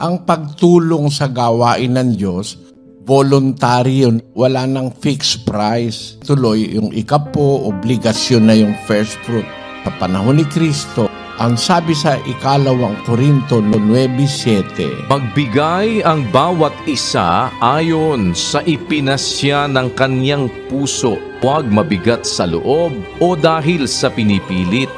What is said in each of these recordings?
Ang pagtulong sa gawain ng Diyos, voluntary yun. Wala nang fixed price. Tuloy, yung ikapo, obligasyon na yung first fruit. Sa panahon ni Kristo, ang sabi sa 2 Korinto 9:7, magbigay ang bawat isa ayon sa ipinasya ng kanyang puso, huwag mabigat sa loob o dahil sa pinipilit,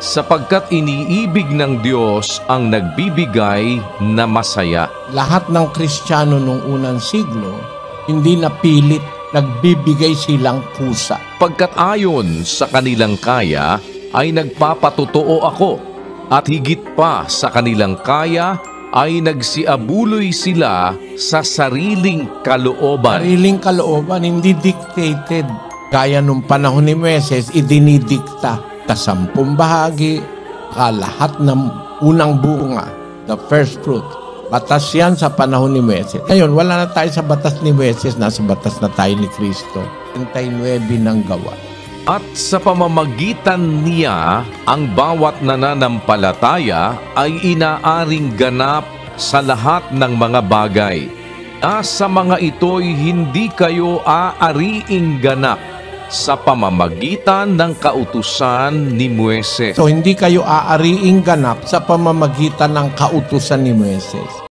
sapagkat iniibig ng Diyos ang nagbibigay na masaya. lahat ng Kristiyano nung unang siglo, hindi napilit, nagbibigay silang kusa. Pagkat ayon sa kanilang kaya ay nagpapatotoo ako, at higit pa sa kanilang kaya ay nagsiabuloy sila sa sariling kalooban. Sariling kalooban, hindi dictated. Gaya nung panahon ni Moises, idinidikta. Kasampung bahagi, lahat ng unang bunga, the first fruit. Batas yan sa panahon ni Moises. Ngayon, wala na tayo sa batas ni Moises, nasa batas na tayo ni Kristo. 39 ng gawa. At sa pamamagitan niya, ang bawat nananampalataya ay inaaring ganap sa lahat ng mga bagay. Sa mga ito'y hindi kayo aariing ganap sa pamamagitan ng kautusan ni Moises. So, hindi kayo aariing ganap sa pamamagitan ng kautusan ni Moises.